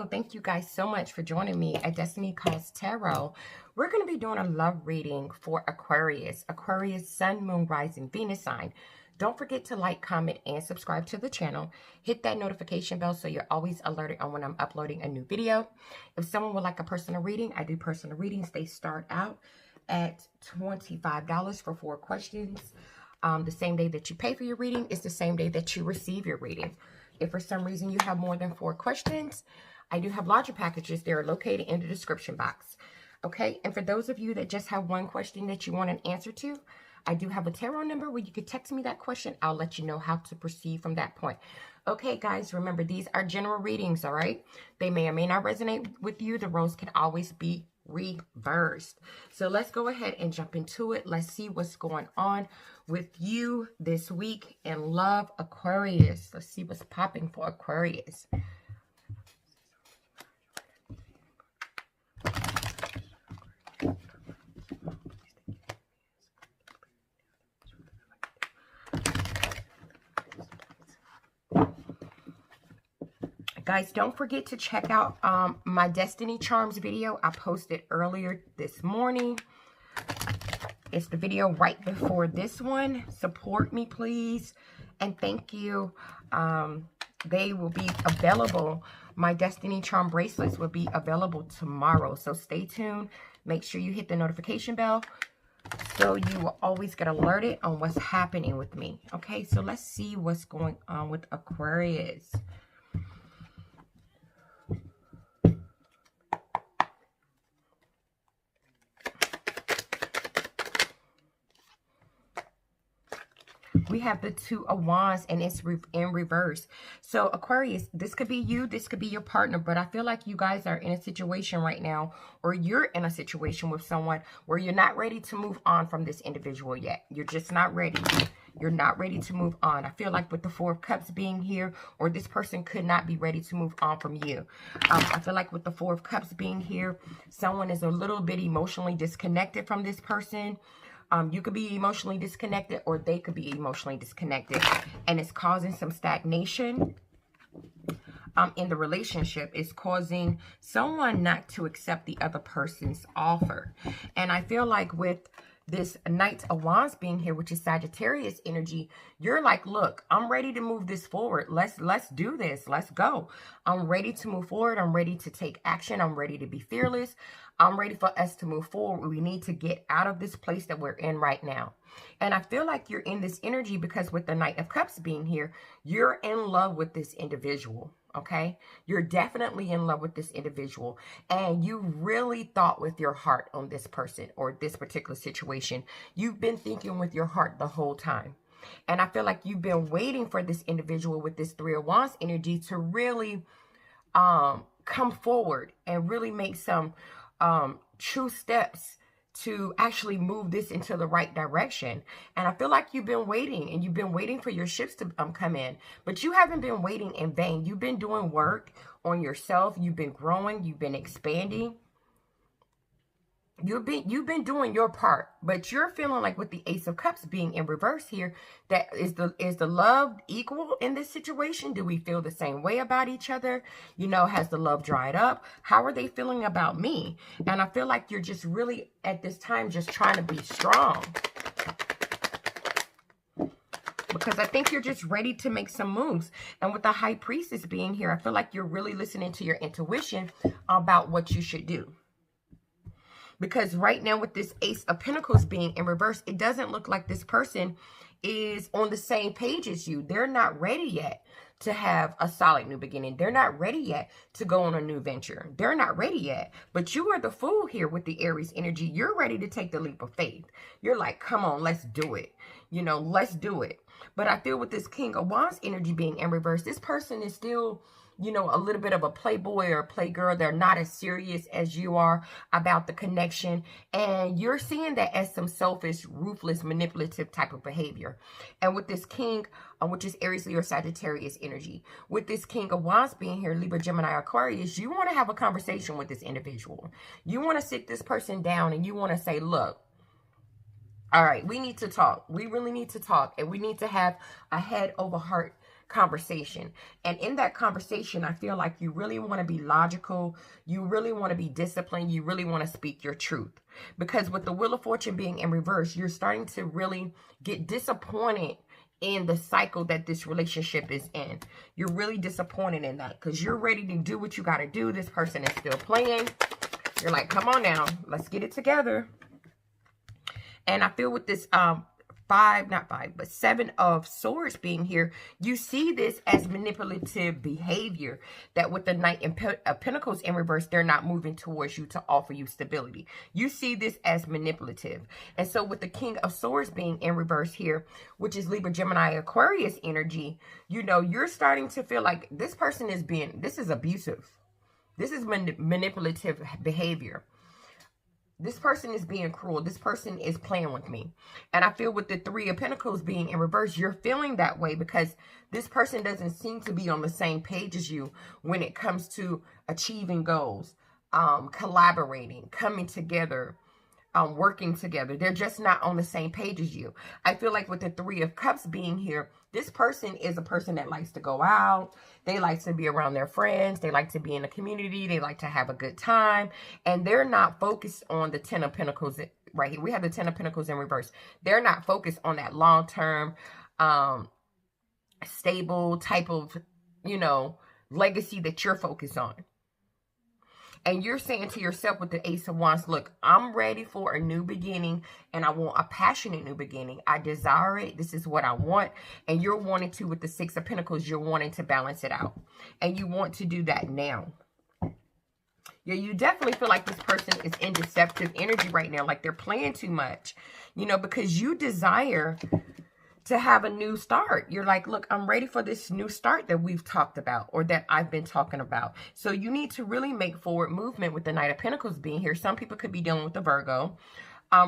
Thank you guys so much for joining me at Destiny Calls Tarot. We're going to be doing a love reading for Aquarius. Aquarius, Sun, Moon, Rising, Venus sign. Don't forget to like, comment, and subscribe to the channel. Hit that notification bell so you're always alerted on when I'm uploading a new video. If someone would like a personal reading, I do personal readings. They start out at $25 for 4 questions. The same day that you pay for your reading is the same day that you receive your reading. If for some reason you have more than 4 questions, I do have larger packages. They are located in the description box. Okay, and for those of you that just have one question that you want an answer to, I do have a tarot number where you could text me that question. I'll let you know how to proceed from that point. Okay, guys, remember, these are general readings, all right? They may or may not resonate with you. The roles can always be reversed. So let's go ahead and jump into it. Let's see what's going on with you this week in love, Aquarius. Let's see what's popping for Aquarius. Guys, don't forget to check out my Destiny Charms video I posted earlier this morning. It's the video right before this one. Support me, please. And thank you. They will be available. My Destiny Charm bracelets will be available tomorrow. So stay tuned. Make sure you hit the notification bell so you will always get alerted on what's happening with me. Okay, so let's see what's going on with Aquarius. We have the 2 of Wands, and it's in reverse. So Aquarius, this could be you, this could be your partner, but I feel like you guys are in a situation right now, or you're in a situation with someone where you're not ready to move on from this individual yet. You're just not ready. You're not ready to move on. I feel like with the 4 of Cups being here, or this person could not be ready to move on from you. I feel like with the 4 of Cups being here, someone is a little bit emotionally disconnected from this person. You could be emotionally disconnected, or they could be emotionally disconnected, and it's causing some stagnation in the relationship. It's causing someone not to accept the other person's offer. And I feel like with this Knight of Wands being here, which is Sagittarius energy, you're like, look, I'm ready to move this forward. Let's do this. Let's go. I'm ready to move forward. I'm ready to take action. I'm ready to be fearless. I'm ready for us to move forward. We need to get out of this place that we're in right now. And I feel like you're in this energy because with the Knight of Cups being here, you're in love with this individual. Okay, you're definitely in love with this individual, and you really thought with your heart on this person or this particular situation. You've been thinking with your heart the whole time, and I feel like you've been waiting for this individual with this 3 of Wands energy to really come forward and really make some true steps to actually move this into the right direction. And I feel like you've been waiting, and you've been waiting for your ships to come in, but you haven't been waiting in vain. You've been doing work on yourself. You've been growing. You've been expanding. You've been doing your part, but you're feeling like with the Ace of Cups being in reverse here, that is the love equal in this situation? Do we feel the same way about each other? You know, has the love dried up? How are they feeling about me? And I feel like you're just really at this time just trying to be strong, because I think you're just ready to make some moves. And with the High Priestess being here, I feel like you're really listening to your intuition about what you should do. Because right now with this Ace of Pentacles being in reverse, it doesn't look like this person is on the same page as you. They're not ready yet to have a solid new beginning. They're not ready yet to go on a new venture. They're not ready yet. But you are the Fool here with the Aries energy. You're ready to take the leap of faith. You're like, come on, let's do it. You know, let's do it. But I feel with this King of Wands energy being in reverse, this person is still, you know, a little bit of a playboy or a playgirl. They're not as serious as you are about the connection. And you're seeing that as some selfish, ruthless, manipulative type of behavior. And with this King, which is Aries, Leo, Sagittarius energy, with this King of Wands being here, Libra, Gemini, Aquarius, you want to have a conversation with this individual. You want to sit this person down and you want to say, look, all right, we need to talk. We really need to talk. And we need to have a head over heart conversation. And in that conversation, I feel like you really want to be logical. You really want to be disciplined. You really want to speak your truth. Because with the Wheel of Fortune being in reverse, you're starting to really get disappointed in the cycle that this relationship is in. You're really disappointed in that because you're ready to do what you got to do. This person is still playing. You're like, come on now, let's get it together. And I feel with this Seven of Swords being here, you see this as manipulative behavior, that with the Knight of Pentacles in reverse, they're not moving towards you to offer you stability. You see this as manipulative. And so with the King of Swords being in reverse here, which is Libra, Gemini, Aquarius energy, you know, you're starting to feel like this person is this is abusive. This is manipulative behavior. This person is being cruel. This person is playing with me. And I feel with the Three of Pentacles being in reverse, you're feeling that way because this person doesn't seem to be on the same page as you when it comes to achieving goals, collaborating, coming together, working together. They're just not on the same page as you. I feel like with the Three of Cups being here, this person is a person that likes to go out. They like to be around their friends. They like to be in the community. They like to have a good time. And they're not focused on the Ten of Pentacles right here. We have the Ten of Pentacles in reverse. They're not focused on that long-term, stable type of, you know, legacy that you're focused on. And you're saying to yourself with the Ace of Wands, look, I'm ready for a new beginning and I want a passionate new beginning. I desire it. This is what I want. And you're wanting to, with the Six of Pentacles, you're wanting to balance it out. And you want to do that now. Yeah, you definitely feel like this person is in deceptive energy right now. Like they're playing too much, you know, because you desire to have a new start. You're like, look, I'm ready for this new start that we've talked about or that I've been talking about. So you need to really make forward movement with the Knight of Pentacles being here. Some people could be dealing with the Virgo.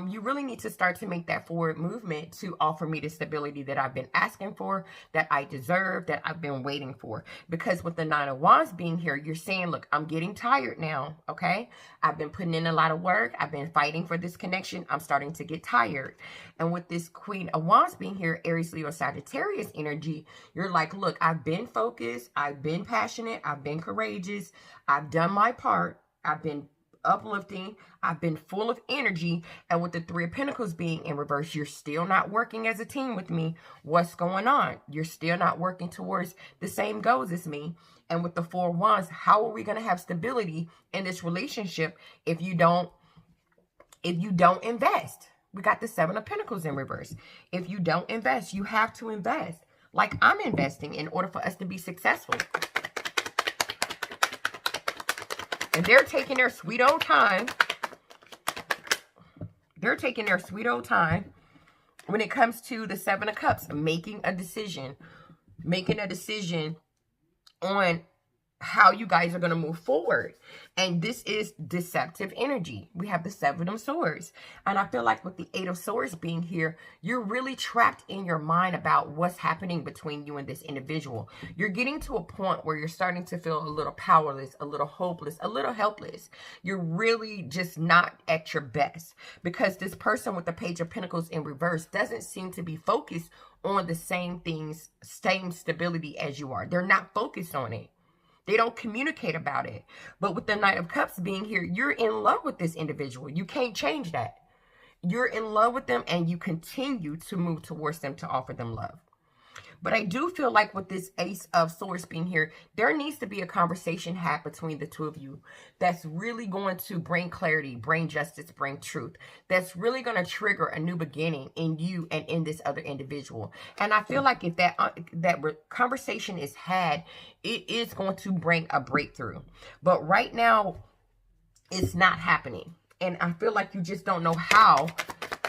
You really need to start to make that forward movement to offer me the stability that I've been asking for, that I deserve, that I've been waiting for. Because with the Nine of Wands being here, you're saying, look, I'm getting tired now, okay? I've been putting in a lot of work. I've been fighting for this connection. I'm starting to get tired. And with this Queen of Wands being here, Aries, Leo, Sagittarius energy, you're like, look, I've been focused. I've been passionate. I've been courageous. I've done my part. I've been uplifting. I've been full of energy. And with the Three of Pentacles being in reverse, you're still not working as a team with me. What's going on? You're still not working towards the same goals as me. And with the Four of Wands, how are we going to have stability in this relationship if you don't invest? We got the Seven of Pentacles in reverse. If you don't invest, you have to invest. Like I'm investing in order for us to be successful. And they're taking their sweet old time. They're taking their sweet old time when it comes to the Seven of Cups, making a decision on how you guys are going to move forward. And this is deceptive energy. We have the Seven of Swords. And I feel like with the Eight of Swords being here, you're really trapped in your mind about what's happening between you and this individual. You're getting to a point where you're starting to feel a little powerless, a little hopeless, a little helpless. You're really just not at your best because this person with the Page of Pentacles in reverse doesn't seem to be focused on the same things, same stability as you are. They're not focused on it. They don't communicate about it. But with the Knight of Cups being here, you're in love with this individual. You can't change that. You're in love with them and you continue to move towards them to offer them love. But I do feel like with this Ace of Swords being here, there needs to be a conversation had between the two of you that's really going to bring clarity, bring justice, bring truth. That's really going to trigger a new beginning in you and in this other individual. And I feel like if that conversation is had, it is going to bring a breakthrough. But right now, it's not happening. And I feel like you just don't know how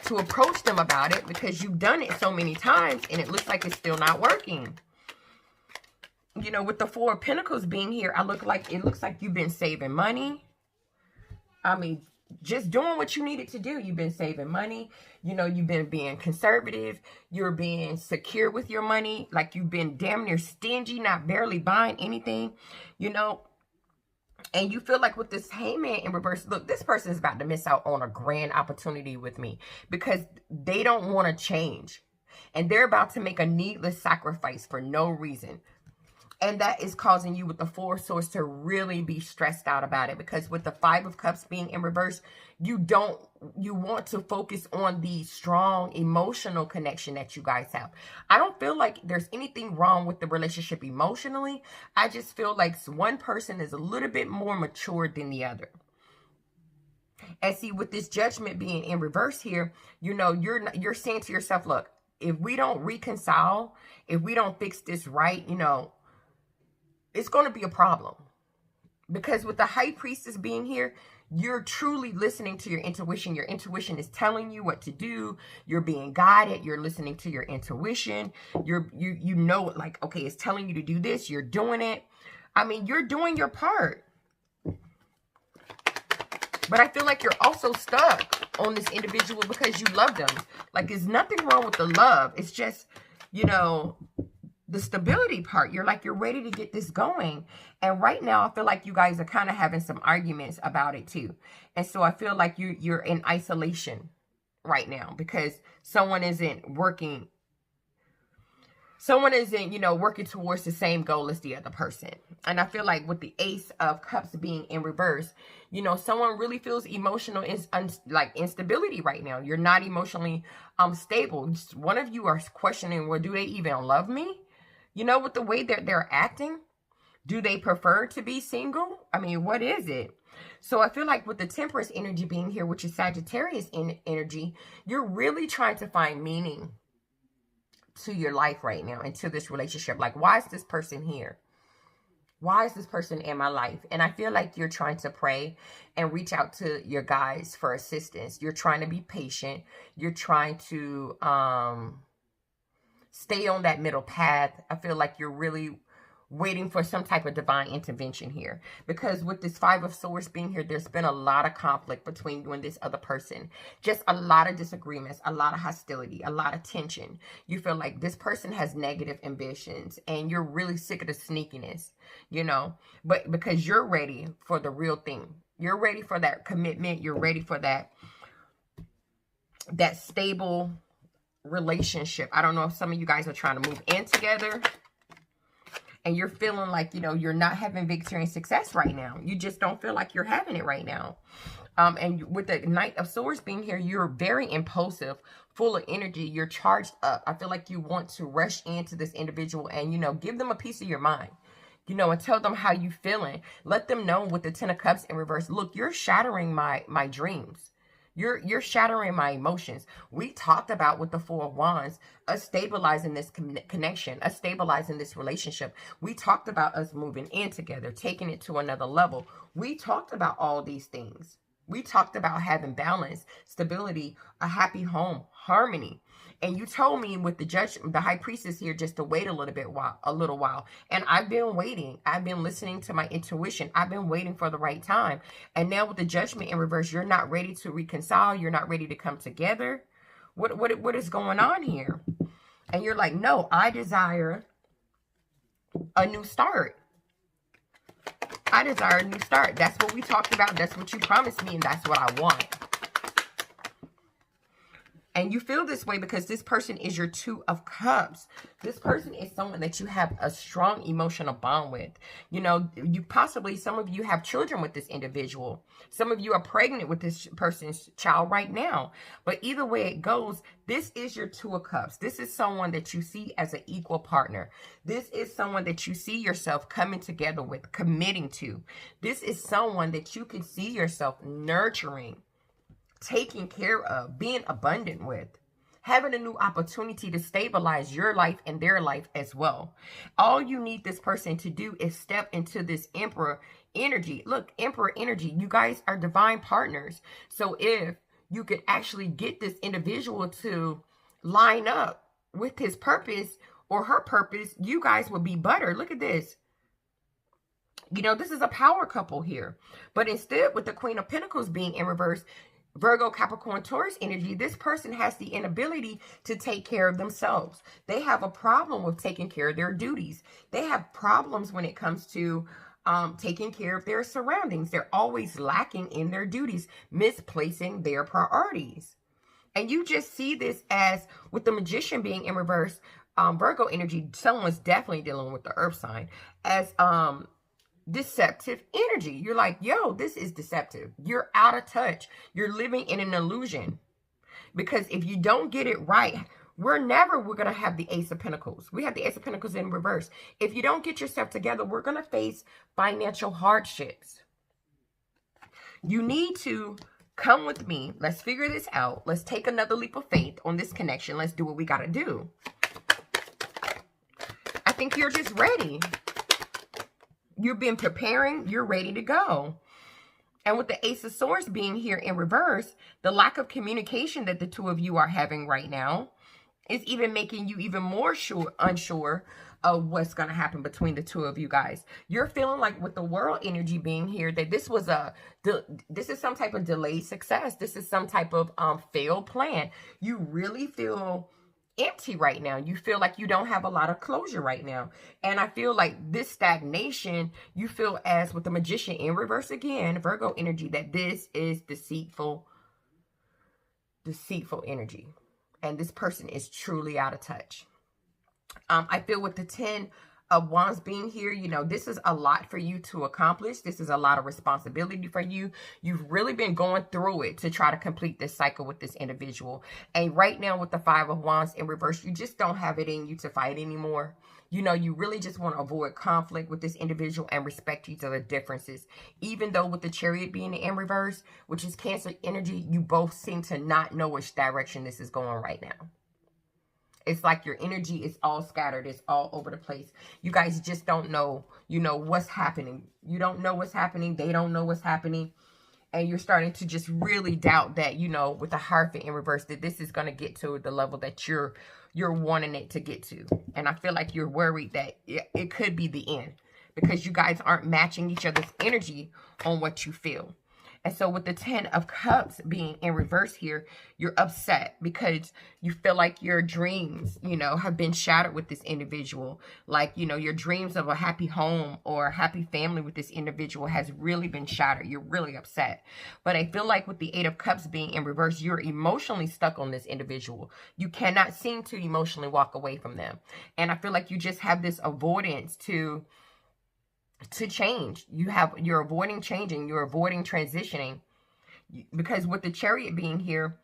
to approach them about it because you've done it so many times and it looks like it's still not working. You know, with the Four of Pentacles being here, it looks like you've been saving money. I mean, just doing what you needed to do. You've been saving money. You know, you've been being conservative. You're being secure with your money. Like you've been damn near stingy, not barely buying anything, you know. And you feel like with this Hangman in reverse, look, this person is about to miss out on a grand opportunity with me because they don't want to change. And they're about to make a needless sacrifice for no reason. And that is causing you with the Four of Swords to really be stressed out about it. Because with the Five of Cups being in reverse, you want to focus on the strong emotional connection that you guys have. I don't feel like there's anything wrong with the relationship emotionally. I just feel like one person is a little bit more mature than the other. And see, with this Judgment being in reverse here, you know, you're saying to yourself, look, if we don't reconcile, if we don't fix this right, you know, it's going to be a problem. Because with the High Priestess being here, you're truly listening to your intuition. Your intuition is telling you what to do. You're being guided. You're listening to your intuition. You know, like, okay, it's telling you to do this. You're doing it. I mean, you're doing your part. But I feel like you're also stuck on this individual because you love them. Like, there's nothing wrong with the love. It's just, you know, the stability part. You're like, you're ready to get this going. And right now, I feel like you guys are kind of having some arguments about it too. And so I feel like you're in isolation right now because someone isn't working. Someone isn't, you know, working towards the same goal as the other person. And I feel like with the Ace of Cups being in reverse, you know, someone really feels emotional like instability right now. You're not emotionally stable. One of you are questioning, well, do they even love me? You know, with the way that they're acting, do they prefer to be single? I mean, what is it? So I feel like with the Temperance energy being here, which is Sagittarius energy, you're really trying to find meaning to your life right now and to this relationship. Like, why is this person here? Why is this person in my life? And I feel like you're trying to pray and reach out to your guides for assistance. You're trying to be patient. You're trying to stay on that middle path. I feel like you're really waiting for some type of divine intervention here. Because with this Five of Swords being here, there's been a lot of conflict between you and this other person. Just a lot of disagreements, a lot of hostility, a lot of tension. You feel like this person has negative ambitions and you're really sick of the sneakiness, you know. But because you're ready for the real thing. You're ready for that commitment. You're ready for that stable relationship. I don't know if some of you guys are trying to move in together. And you're feeling like, you know, you're not having victory and success right now. You just don't feel like you're having it right now. And with the Knight of Swords being here, you're very impulsive, full of energy. You're charged up. I feel like you want to rush into this individual and, you know, give them a piece of your mind. You know, and tell them how you feeling. Let them know with the Ten of Cups in reverse. Look, you're shattering my dreams. You're shattering my emotions. We talked about with the Four of Wands, us stabilizing this connection, us stabilizing this relationship. We talked about us moving in together, taking it to another level. We talked about all these things. We talked about having balance, stability, a happy home, harmony. And you told me with the High Priestess here just to wait a little while. And I've been waiting. I've been listening to my intuition. I've been waiting for the right time. And now with the Judgment in reverse, you're not ready to reconcile. You're not ready to come together. What is going on here? And you're like, no, I desire a new start. I desire a new start. That's what we talked about. That's what you promised me. And that's what I want. And you feel this way because this person is your Two of Cups. This person is someone that you have a strong emotional bond with. You know, some of you have children with this individual. Some of you are pregnant with this person's child right now. But either way it goes, this is your Two of Cups. This is someone that you see as an equal partner. This is someone that you see yourself coming together with, committing to. This is someone that you can see yourself nurturing, taking care of, being abundant with, having a new opportunity to stabilize your life and their life as well. All you need this person to do is step into this Emperor energy. Look, Emperor energy, you guys are divine partners. So if you could actually get this individual to line up with his purpose or her purpose, you guys would be butter. Look at this. You know, this is a power couple here. But instead, with the Queen of Pentacles being in reverse, Virgo, Capricorn, Taurus energy, this person has the inability to take care of themselves. They have a problem with taking care of their duties. They have problems when it comes to taking care of their surroundings. They're always lacking in their duties, misplacing their priorities. And you just see this as, with the Magician being in reverse, Virgo energy, someone's definitely dealing with the earth sign, as deceptive energy. You're like, yo, this is deceptive. You're out of touch. You're living in an illusion. Because if you don't get it right, we're going to have the Ace of Pentacles. We have the Ace of Pentacles in reverse. If you don't get yourself together, we're going to face financial hardships. You need to come with me. Let's figure this out. Let's take another leap of faith on this connection. Let's do what we got to do. I think you're just ready. You've been preparing. You're ready to go. And with the Ace of Swords being here in reverse, the lack of communication that the two of you are having right now is even making you even more unsure of what's going to happen between the two of you guys. You're feeling like, with the World energy being here, that this is some type of delayed success. This is some type of failed plan. You really feel empty right now. You feel like you don't have a lot of closure right now. And I feel like this stagnation, you feel, as with the Magician in reverse again, Virgo energy, that this is deceitful energy. And this person is truly out of touch. I feel with the 10 of Wands being here, you know, this is a lot for you to accomplish. This is a lot of responsibility for you. You've really been going through it to try to complete this cycle with this individual. And right now with the 5 of Wands in reverse, you just don't have it in you to fight anymore. You know, you really just want to avoid conflict with this individual and respect each other's differences. Even though with the Chariot being in reverse, which is Cancer energy, you both seem to not know which direction this is going right now. It's like your energy is all scattered. It's all over the place. You guys just don't know, you know, what's happening. You don't know what's happening. They don't know what's happening. And you're starting to just really doubt that, you know, with the Hierophant in reverse, that this is going to get to the level that you're wanting it to get to. And I feel like you're worried that it could be the end, because you guys aren't matching each other's energy on what you feel. And so with the 10 of Cups being in reverse here, you're upset because you feel like your dreams, you know, have been shattered with this individual. Like, you know, your dreams of a happy home or a happy family with this individual has really been shattered. You're really upset. But I feel like with the 8 of Cups being in reverse, you're emotionally stuck on this individual. You cannot seem to emotionally walk away from them. And I feel like you just have this avoidance to change. You're avoiding changing. You're avoiding transitioning, because with the Chariot being here,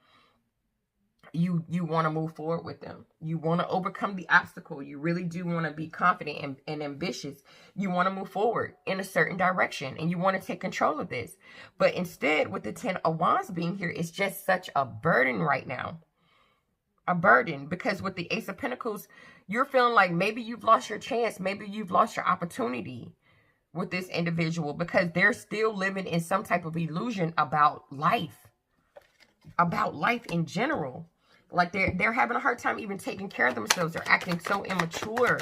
you want to move forward with them. You want to overcome the obstacle. You really do want to be confident and ambitious. You want to move forward in a certain direction, and you want to take control of this. But instead, with the 10 of Wands being here, it's just such a burden right now. A burden, because with the Ace of Pentacles, you're feeling like maybe you've lost your chance. Maybe you've lost your opportunity with this individual, because they're still living in some type of illusion about life in general. Like they're having a hard time even taking care of themselves. They're acting so immature.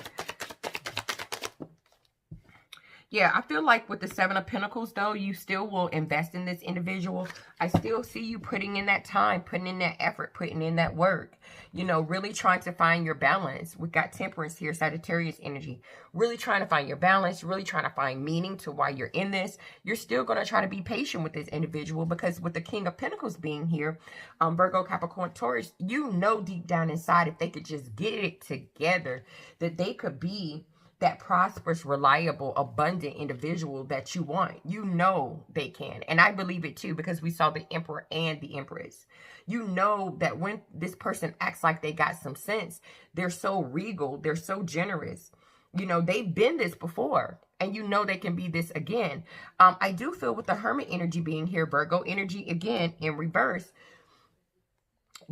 Yeah, I feel like with the 7 of Pentacles, though, you still will invest in this individual. I still see you putting in that time, putting in that effort, putting in that work. You know, really trying to find your balance. We've got Temperance here, Sagittarius energy. Really trying to find your balance, really trying to find meaning to why you're in this. You're still going to try to be patient with this individual, because with the King of Pentacles being here, Virgo, Capricorn, Taurus, you know deep down inside, if they could just get it together, that they could be that prosperous, reliable, abundant individual that you want. You know they can. And I believe it too, because we saw the Emperor and the Empress. You know that when this person acts like they got some sense, they're so regal, they're so generous. You know, they've been this before, and you know they can be this again. I do feel with the Hermit energy being here, Virgo energy again in reverse,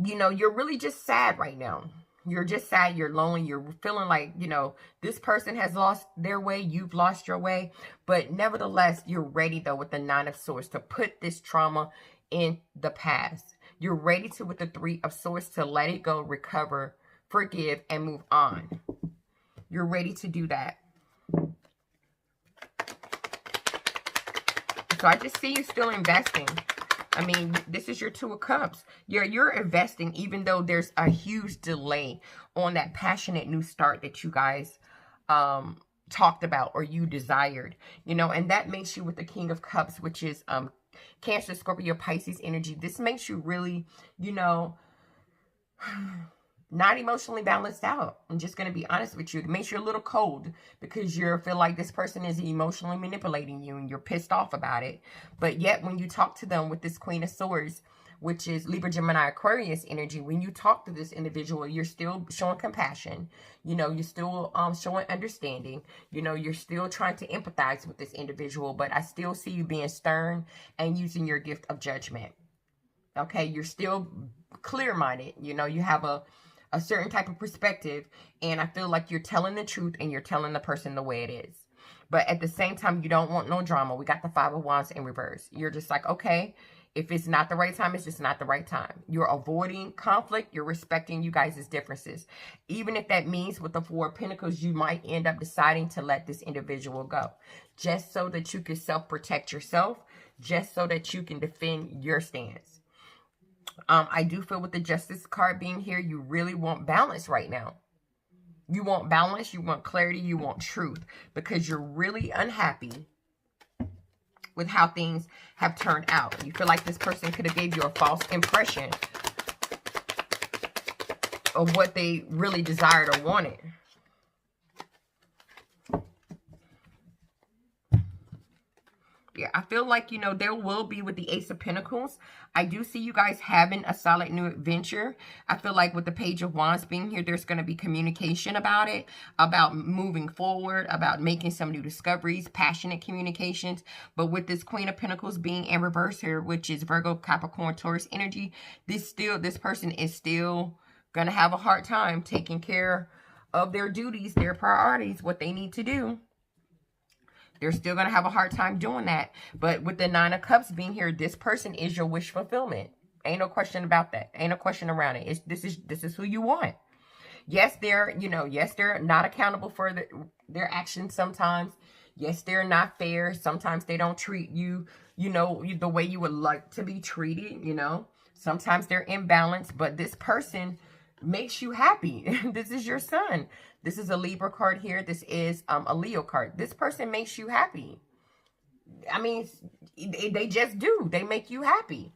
you know, you're really just sad right now. You're just sad, you're lonely, you're feeling like, you know, this person has lost their way, you've lost your way. But nevertheless, you're ready, though, with the 9 of Swords to put this trauma in the past. You're ready to, with the 3 of Swords, to let it go, recover, forgive, and move on. You're ready to do that. So I just see you still investing. I mean, this is your 2 of Cups. You're investing, even though there's a huge delay on that passionate new start that you guys talked about or you desired. You know, and that makes you with the King of Cups, which is Cancer, Scorpio, Pisces energy. This makes you really, you know, not emotionally balanced out. I'm just going to be honest with you. It makes you a little cold because you feel like this person is emotionally manipulating you and you're pissed off about it. But yet when you talk to them with this Queen of Swords, which is Libra, Gemini, Aquarius energy, when you talk to this individual, you're still showing compassion. You know, you're still showing understanding. You know, you're still trying to empathize with this individual, but I still see you being stern and using your gift of judgment. Okay, you're still clear-minded. You know, you have a certain type of perspective, and I feel like you're telling the truth and you're telling the person the way it is. But at the same time, you don't want no drama. We got the Five of Wands in reverse. You're just like, okay, if it's not the right time, it's just not the right time. You're avoiding conflict. You're respecting you guys' differences. Even if that means with the Four of Pentacles, you might end up deciding to let this individual go. Just so that you can self-protect yourself. Just so that you can defend your stance. I do feel with the Justice card being here, you really want balance right now. You want balance, you want clarity, you want truth. Because you're really unhappy with how things have turned out. You feel like this person could have gave you a false impression of what they really desired or wanted. Yeah, I feel like, you know, there will be with the Ace of Pentacles. I do see you guys having a solid new adventure. I feel like with the Page of Wands being here, there's going to be communication about it, about moving forward, about making some new discoveries, passionate communications. But with this Queen of Pentacles being in reverse here, which is Virgo, Capricorn, Taurus energy, this person is still going to have a hard time taking care of their duties, their priorities, what they need to do. They're still going to have a hard time doing that. But with the Nine of Cups being here, this person is your wish fulfillment. Ain't no question about that. Ain't no question around it. This is who you want. Yes, they're not accountable for their actions sometimes. Yes, they're not fair. Sometimes they don't treat you, the way you would like to be treated, Sometimes they're imbalanced, but this person makes you happy. This is your sun. This is a Libra card here. This is a Leo card. This person makes you happy. I mean, they just do. They make you happy.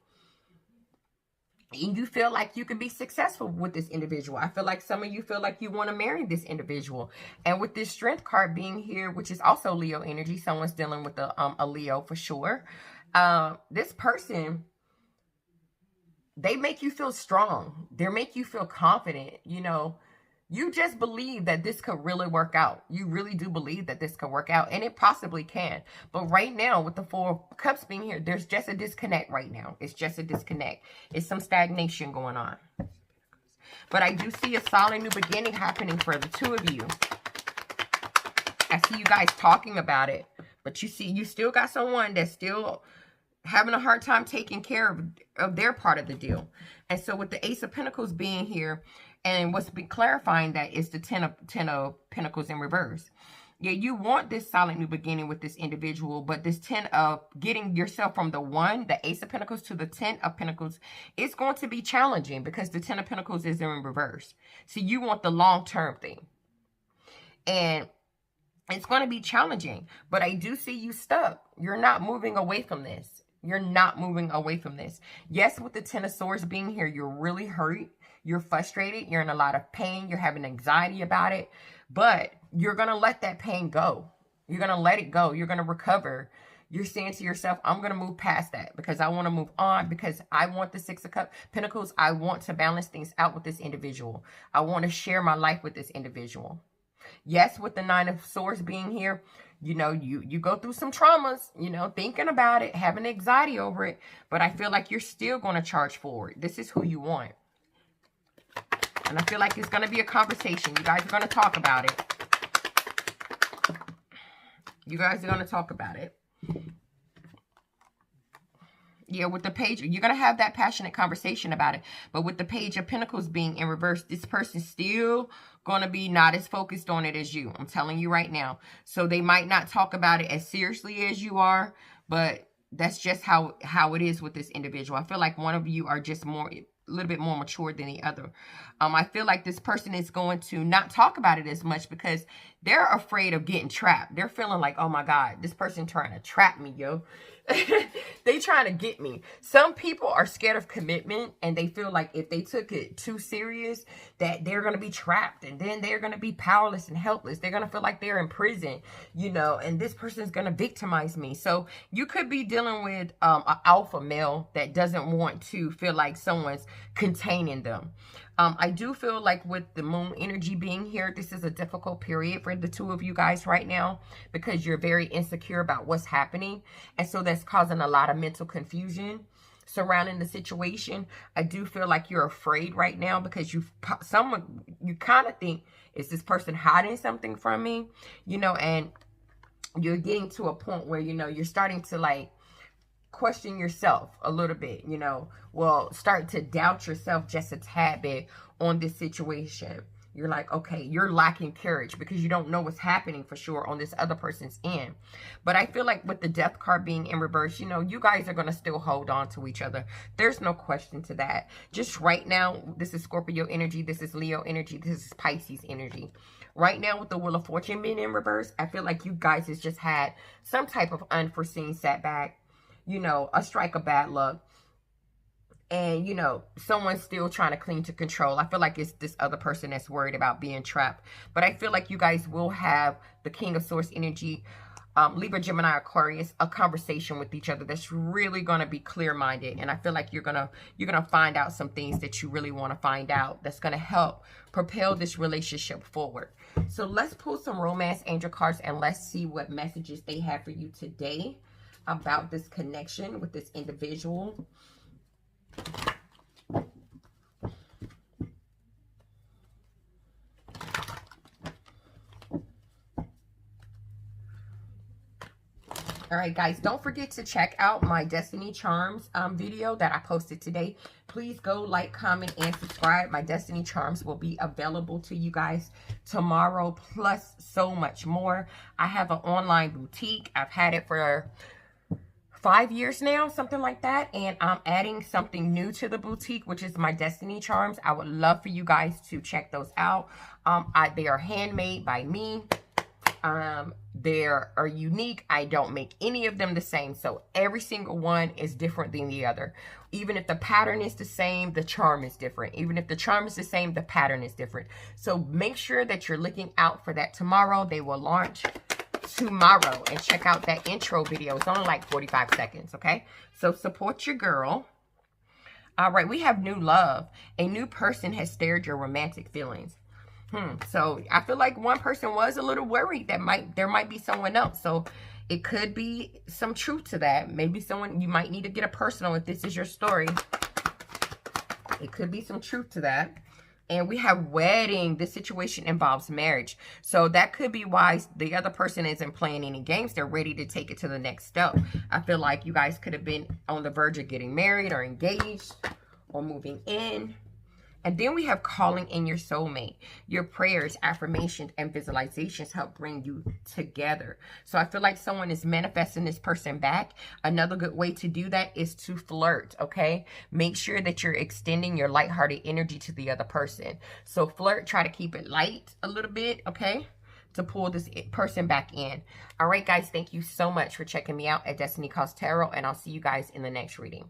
And you feel like you can be successful with this individual. I feel like some of you feel like you want to marry this individual. And with this Strength card being here, which is also Leo energy, someone's dealing with a Leo for sure. This person, they make you feel strong. They make you feel confident, You just believe that this could really work out. You really do believe that this could work out. And it possibly can. But right now, with the Four of Cups being here, there's just a disconnect right now. It's just a disconnect. It's some stagnation going on. But I do see a solid new beginning happening for the two of you. I see you guys talking about it. But you see, you still got someone that's still having a hard time taking care of their part of the deal. And so with the Ace of Pentacles being here, and what's been clarifying that is the Ten of Pentacles in reverse. Yeah, you want this solid new beginning with this individual, but this 10 of getting yourself from the Ace of Pentacles, to the 10 of Pentacles, it's going to be challenging because the 10 of Pentacles is in reverse. So you want the long-term thing. And it's going to be challenging, but I do see you stuck. You're not moving away from this. You're not moving away from this. Yes, with the Ten of Swords being here, you're really hurt. You're frustrated. You're in a lot of pain. You're having anxiety about it. But you're going to let that pain go. You're going to let it go. You're going to recover. You're saying to yourself, I'm going to move past that because I want to move on, because I want the Six of Pentacles. I want to balance things out with this individual. I want to share my life with this individual. Yes, with the Nine of Swords being here, you go through some traumas, thinking about it, having anxiety over it. But I feel like you're still going to charge forward. This is who you want. And I feel like it's going to be a conversation. You guys are going to talk about it. You guys are going to talk about it. Yeah, with the Page, you're going to have that passionate conversation about it. But with the Page of Pentacles being in reverse, this person's still going to be not as focused on it as you. I'm telling you right now. So they might not talk about it as seriously as you are, but that's just how it is with this individual. I feel like one of you are just a little bit more mature than the other. I feel like this person is going to not talk about it as much because they're afraid of getting trapped. They're feeling like, oh my God, this person trying to trap me, yo. They trying to get me. Some people are scared of commitment, and they feel like if they took it too serious, that they're going to be trapped, and then they're going to be powerless and helpless. They're going to feel like they're in prison, you know, and this person is going to victimize me. So you could be dealing with an alpha male that doesn't want to feel like someone's containing them. I do feel like with the moon energy being here, this is a difficult period for the two of you guys right now, because you're very insecure about what's happening. And so that's causing a lot of mental confusion surrounding the situation. I do feel like you're afraid right now because you kind of think, is this person hiding something from me? You know, and you're getting to a point where, you know, you're starting to like question yourself a little bit, you know, well, start to doubt yourself just a tad bit on this situation. You're like, okay, you're lacking courage because you don't know what's happening for sure on this other person's end. But I feel like with the death card being in reverse, you know, you guys are going to still hold on to each other. There's no question to that. Just right now, this is Scorpio energy. This is Leo energy. This is Pisces energy. Right now with the Wheel of Fortune being in reverse, I feel like you guys has just had some type of unforeseen setback. You know, a strike of bad luck. And, you know, someone's still trying to cling to control. I feel like it's this other person that's worried about being trapped. But I feel like you guys will have the King of Swords energy, Libra, Gemini, Aquarius, a conversation with each other that's really going to be clear-minded. And I feel like you're gonna find out some things that you really want to find out that's going to help propel this relationship forward. So let's pull some romance angel cards and let's see what messages they have for you today about this connection with this individual. All right, guys, don't forget to check out my Destiny Charms video that I posted today. Please go like, comment, and subscribe. My Destiny Charms will be available to you guys tomorrow, plus so much more. I have an online boutique. I've had it for 5 years now, something like that, and I'm adding something new to the boutique, which is my Destiny Charms. I would love for you guys to check those out. They are handmade by me. They are unique. I don't make any of them the same, so every single one is different than the other. Even if the pattern is the same, the charm is different. Even if the charm is the same, the pattern is different. So make sure that you're looking out for that tomorrow. They will launch tomorrow, and check out that intro video. It's only like 45 seconds, okay? So support your girl. All right, we have new love. A new person has stirred your romantic feelings. So I feel like one person was a little worried that there might be someone else. So it could be some truth to that. Maybe someone, you might need to get a personal if this is your story. It could be some truth to that. And we have wedding. This situation involves marriage. So that could be why the other person isn't playing any games. They're ready to take it to the next step. I feel like you guys could have been on the verge of getting married or engaged or moving in. And then we have calling in your soulmate. Your prayers, affirmations, and visualizations help bring you together. So I feel like someone is manifesting this person back. Another good way to do that is to flirt, okay? Make sure that you're extending your lighthearted energy to the other person. So flirt, try to keep it light a little bit, okay? To pull this person back in. All right, guys, thank you so much for checking me out at Destiny Calls Tarot, and I'll see you guys in the next reading.